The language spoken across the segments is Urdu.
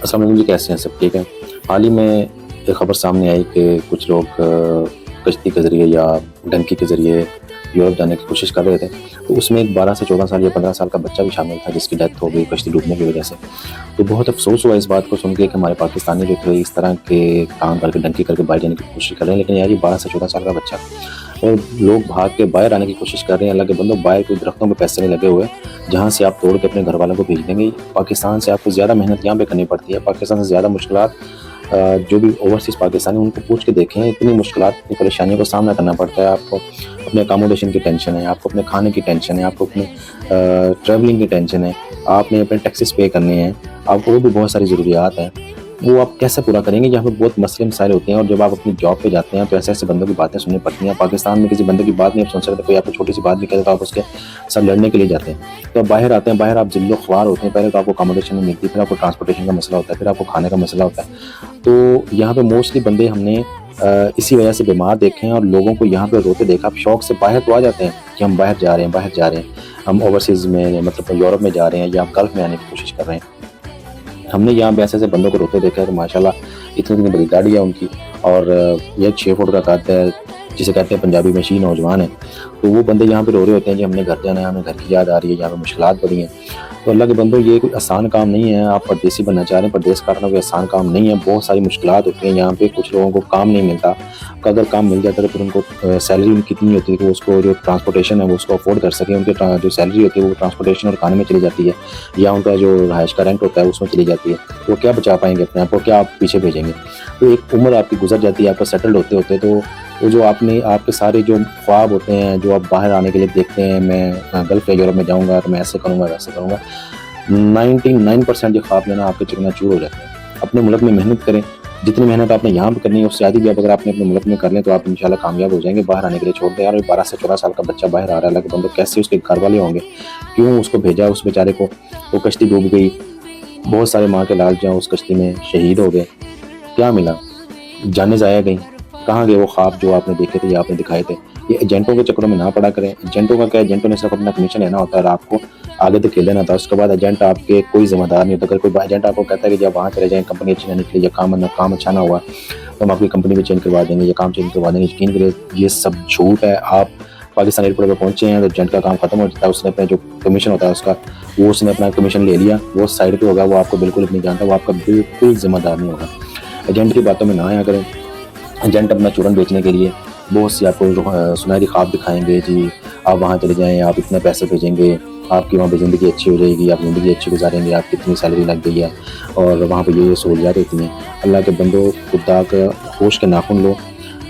السلام علیکم جی، کیسے ہیں سب؟ ٹھیک ہے۔ حال ہی میں ایک خبر سامنے آئی کہ کچھ لوگ کشتی کے ذریعے یا ڈنکی کے ذریعے یورپ جانے کی کوشش کر رہے تھے، تو اس میں ایک 12 سے 14 سال یا 15 سال کا بچہ بھی شامل تھا جس کی ڈیتھ ہو گئی کشتی ڈوبنے کی وجہ سے۔ تو بہت افسوس ہوا اس بات کو سن کے کہ ہمارے پاکستانی جو تھے اس طرح کے کام کر کے ڈنکی کر کے باہر جانے کی کوشش کر رہے ہیں، لیکن یار یہ 12 سے 14 سال کا بچہ اور لوگ بھاگ کے باہر آنے کی کوشش کر رہے ہیں۔ اللہ کے بندوں، باہر کوئی درختوں پہ پیسے نہیں لگے ہوئے جہاں سے آپ توڑ کے اپنے گھر والوں کو بھیج دیں گے۔ پاکستان سے آپ کو زیادہ محنت یہاں پہ کرنی پڑتی ہے، پاکستان سے زیادہ مشکلات جو بھی اوورسیز پاکستانی ان کو پوچھ کے دیکھیں، اتنی مشکلات اتنی پریشانیوں کا سامنا کرنا پڑتا ہے۔ آپ کو اپنے اکاموڈیشن کی ٹینشن ہے، آپ کو اپنے کھانے کی ٹینشن ہے، آپ کو اپنے ٹریولنگ کی ٹینشن ہے، آپ نے اپنے ٹیکسز پے کرنے ہیں، آپ کو وہ بھی بہت ساری ضروریات ہیں۔ وہ آپ کیسے پورا کریں گے؟ یہاں پہ بہت مسئلے مسائل ہوتے ہیں، اور جب آپ اپنی جاب پہ جاتے ہیں تو ایسے ایسے بندوں کی باتیں سننی پڑتی ہیں۔ پاکستان میں کسی بندے کی بات نہیں آپ سن سکتے، کوئی آپ کو چھوٹی سی بات بھی کہتے تو آپ اس کے ساتھ لڑنے کے لیے جاتے ہیں۔ تو آپ باہر آتے ہیں، باہر آپ ذل و خوار ہوتے ہیں، پہلے تو آپ کو اکاموڈیشن نہیں ملتی، پھر آپ کو ٹرانسپورٹیشن کا مسئلہ ہوتا ہے، پھر آپ کو کھانے کا مسئلہ ہوتا ہے۔ تو یہاں پہ موسٹلی بندے ہم نے اسی وجہ سے بیمار دیکھے ہیں، اور لوگوں کو یہاں پہ روتے دیکھا۔ آپ شوق سے باہر تو آ جاتے ہیں کہ ہم باہر جا رہے ہیں، باہر جا رہے ہیں، ہم اوورسیز میں مطلب یورپ میں جا رہے ہیں یا ہم گلف میں آنے کی کوشش کر رہے ہیں۔ ہم نے یہاں پہ ایسے ایسے بندوں کو روتے دیکھا ہے کہ ماشاءاللہ اتنی بڑی گاڑی ہے ان کی، اور یہ 6 فٹ کا قد ہے، جسے کہتے ہیں پنجابی میں شی نوجوان ہے۔ تو وہ بندے یہاں پہ رو رہے ہوتے ہیں جی ہم نے گھر جانا ہے، ہمیں گھر کی یاد آ رہی ہے، یہاں پہ مشکلات بڑی ہیں۔ تو اللہ کے بندوں، یہ کوئی آسان کام نہیں ہے۔ آپ پردیسی بننا چاہ رہے ہیں، پردیس کاٹنا کوئی آسان کام نہیں ہے، بہت ساری مشکلات ہوتی ہیں یہاں پہ۔ کچھ لوگوں کو کام نہیں ملتا، اگر کام مل جاتا ہے تو پھر ان کو سیلری ان کی اتنی ہوتی ہے کہ اس کو جو ٹرانسپورٹیشن ہے وہ اس کو افورڈ کر سکیں۔ ان کی جو سیلری ہوتی ہے وہ ٹرانسپورٹیشن اور کھانے میں چلی جاتی ہے، یا ان کا جو رہائش کا رینٹ ہوتا ہے اس میں چلی جاتی ہے۔ وہ کیا بچا پائیں گے اپنے آپ کو؟ کیا آپ پیچھے بھیجیں گے؟ تو ایک عمر آپ کی گزر جاتی ہے آپ کا سیٹلڈ ہوتے ہوتے۔ تو وہ جو آپ کے سارے جو خواب ہوتے ہیں، جو آپ باہر آنے کے لیے دیکھتے ہیں، میں گلف یا یورپ میں جاؤں گا تو میں ایسے کروں گا ویسے کروں گا، 99% یہ خواب لینا آپ کے چکنا چور ہو جاتے ہیں۔ اپنے ملک میں محنت کریں، جتنی محنت آپ نے یہاں پہ کرنی ہے اس سے آدھی بھی آپ اگر آپ نے اپنے ملک میں کر لیں تو آپ انشاءاللہ کامیاب ہو جائیں گے۔ باہر آنے کے لیے چھوڑ دیں یار، 12 سے 14 سال کا بچہ باہر آ رہا ہے، اللہ کے بندوں کیسے اس کے گھر والے ہوں گے؟ کیوں اس کو بھیجا اس بیچارے کو؟ وہ کشتی ڈوب گئی، بہت سارے ماں کے لال جہاں اس کشتی میں شہید ہو گئے، کیا ملا؟ جانیں ضائع گئیں۔ کہاں گئے وہ خواب جو آپ نے دیکھے تھے یا آپ نے دکھائے تھے؟ یہ ایجنٹوں کے چکروں میں نہ پڑا کریں۔ ایجنٹوں کا کیا، ایجنٹوں نے صرف اپنا کمیشن لینا ہوتا ہے اور آپ کو آگے تک کھیل دینا تھا، اس کے بعد ایجنٹ آپ کے کوئی ذمہ دار نہیں ہوتا۔ اگر کوئی ایجنٹ آپ کو کہتا ہے کہ جب وہاں چلے جائیں کمپنی اچھی نہ نکلی یا کام اچھا نہ ہوا تو ہم آپ کی کمپنی بھی چینج کروا دیں گے یا کام چینج کروا دیں گے، یقین کریں یہ سب جھوٹ ہے۔ آپ پاکستان ایئرپورٹ پہ پہنچے ہیں تو ایجنٹ کا کام ختم ہو جاتا ہے، اس نے اپنا جو کمیشن ہوتا ہے اس کا وہ اس نے اپنا کمیشن لے لیا، وہ سائڈ پہ ہوگا، وہ آپ کو بالکل نہیں جانتا، وہ آپ کا بالکل ذمہ دار نہیں ہوگا۔ ایجنٹ کی باتوں میں نہ آیا کریں۔ ایجنٹ اپنا چورن بیچنے کے لیے بہت سی آپ کو سنہری خواب دکھائیں گے، جی آپ وہاں چلے جائیں، آپ اتنے پیسے بھیجیں گے، آپ کی وہاں پہ زندگی اچھی ہو جائے گی، آپ زندگی اچھی گزاریں گے، آپ کی اتنی سیلری لگ گئی ہے اور وہاں پہ یہ سہولیات ہوتی ہیں۔ اللہ کے بندوں، خدا کا ہوش کے ناخن لو،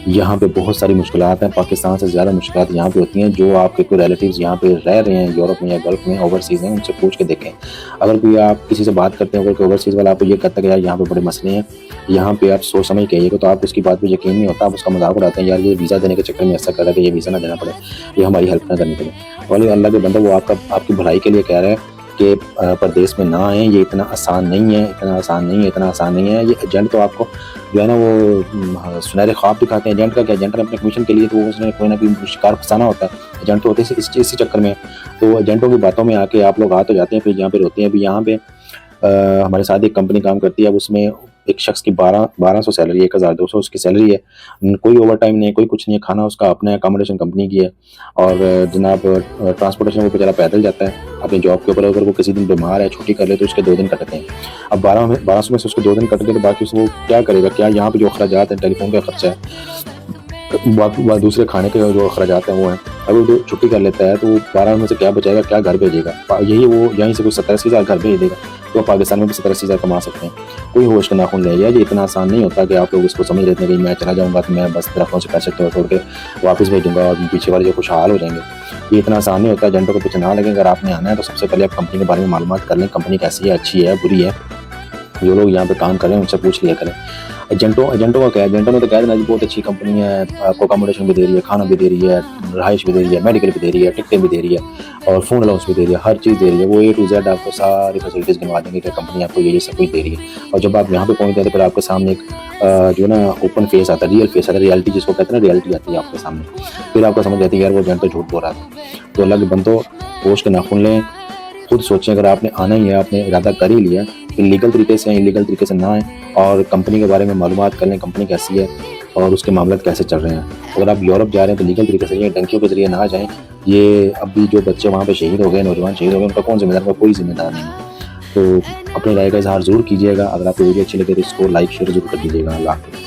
یہاں پہ بہت ساری مشکلات ہیں، پاکستان سے زیادہ مشکلات یہاں پہ ہوتی ہیں۔ جو آپ کے کوئی ریلیٹیوز یہاں پہ رہ رہے ہیں یورپ میں یا گلف میں اوورسیز ہیں، ان سے پوچھ کے دیکھیں۔ اگر کوئی آپ کسی سے بات کرتے ہیں، اگر کوئی اوورسیز والا آپ کو یہ کہتا ہے کہ یار یہاں پہ بڑے مسئلے ہیں، یہاں پہ آپ سوچ سمجھ کہیے گا، تو آپ اس کی بات پہ یقین نہیں ہوتا، آپ اس کا مذاق اڑاتے ہیں، یار یہ ویزا دینے کے چکر میں ایسا کر رہا ہے کہ یہ ویزا نہ دینا پڑے، یہ ہماری ہیلپ نہ کرنی پڑے۔ اور اللہ کے بندہ، وہ آپ کی بھلائی کے لیے کہہ رہا ہے کہ پردیس میں نہ آئیں، یہ اتنا آسان نہیں ہے، اتنا آسان نہیں ہے، اتنا آسان نہیں ہے۔ یہ ایجنٹ تو آپ کو جو ہے نا وہ سنہرے خواب دکھاتے ہیں۔ ایجنٹ کا کیا، ایجنٹ نے اپنے کمیشن کے لیے تو اس نے کوئی نہ کوئی شکار پھنسانا ہوتا ہے، ایجنٹ تو ہوتے ہیں اسی چکر میں۔ تو ایجنٹوں کی باتوں میں آ کے آپ لوگ آ تو جاتے ہیں، پھر یہاں پہ روتے ہیں۔ ابھی یہاں پہ ہمارے ساتھ ایک کمپنی کام کرتی ہے، اب اس میں ایک شخص کی 1200 سیلری ہے، 1200 اس کی سیلری ہے، کوئی اوور ٹائم نہیں، کوئی کچھ نہیں ہے، کھانا اس کا اپنا ہے، اکاموڈیشن کمپنی کی ہے، اور جناب ٹرانسپورٹیشن وہ بیچارہ پیدل جاتا ہے اپنی جاب کے اوپر۔ اگر وہ کسی دن بیمار ہے، چھٹی کر لے تو اس کے 2 دن کٹتے ہیں۔ اب 1200 میں سے اس کے 2 دن کٹ گئے تو باقی وہ کیا کرے گا؟ کیا یہاں پہ جو اخراجات ہیں، ٹیلی فون کا خرچہ ہے، دوسرے کھانے کے جو اخراجات ہیں وہ ہیں، اگر وہ چھٹی کر لیتا ہے تو وہ 12 میں سے کیا بچائے گا؟ کیا گھر بھیجے گا؟ یہی وہ یہیں سے کوئی 70-80 ہزار گھر بھیج دے گا، تو پاکستان میں بھی 70-80 ہزار کما سکتے ہیں۔ کوئی ہوش کا ناخن لے گا، یہ اتنا آسان نہیں ہوتا کہ آپ لوگ اس کو سمجھ لیتے ہیں کہ میں چلا جاؤں گا تو میں بس درختوں سے پیسے توڑ کے واپس بھیجوں گا اور پیچھے والے جو خوشحال ہو جائیں گے۔ یہ اتنا آسان نہیں ہوتا، ایجنٹوں کے پیچھے نہ لگیں۔ اگر آپ نے آنا ہے تو سب سے پہلے آپ کمپنی کے بارے میں معلومات کر لیں، کمپنی کیسی ہے، اچھی ہے، بری ہے، جو لوگ یہاں پہ کام کر رہے ہیں ان سے پوچھ لیا کریں۔ ایجنٹوں کا کیا، ایجنٹوں نے تو کہہ دینا جی بہت اچھی کمپنی ہے، آپ کو اکاموڈیشن بھی دے رہی ہے، کھانا بھی دے رہی ہے، رہائش بھی دے رہی ہے، میڈیکل بھی دے رہی ہے، ٹکٹیں بھی دے رہی ہے اور فون الاؤنس بھی دے رہی ہے، ہر چیز دے رہی ہے۔ وہ A to Z آپ کو ساری فیسلٹیز گنوا دیں گے کہ کمپنی آپ کو یہ سب کچھ دے رہی ہے۔ اور جب آپ یہاں پہ پہنچتے ہیں تو پھر آپ کے سامنے ایک جو ہے نا اوپن فیس آتا ہے، ریئل فیس آتا ہے، ریئلٹی جس کو کہتے ہیں نا، ریئلٹی آتی ہے آپ کے سامنے، پھر آپ کو سمجھ آتی ہے یار وہ ایجنٹ تو جھوٹ بول رہا تھا۔ تو اللہ کے بندوں، ہوش کے ناخن لیں، خود سوچیں، اگر آپ نے آنا ہی ہے، آپ نے ارادہ کر ہی لیا کہ لیگل طریقے سے انلیگل طریقے سے نہ آئیں، اور کمپنی کے بارے میں معلومات کر لیں، کمپنی کیسی ہے اور اس کے معاملات کیسے چل رہے ہیں. اگر آپ یورپ جا رہے ہیں تو لیگل طریقے سے جائیں، ڈنکیوں کے ذریعے نہ جائیں. یہ ابھی جو بچے وہاں پہ شہید ہو گئے، نوجوان شہید ہو گئے، ان کا کون ذمہ دار؟ ان کا کوئی ذمہ دار نہیں ہے. تو اپنی رائے کا اظہار ضرور کیجیے گا. اگر آپ کو ویڈیو اچھی لگے تو اس کو لائک شیئر ضرور کر دیجیے گا. اللہ حافظ.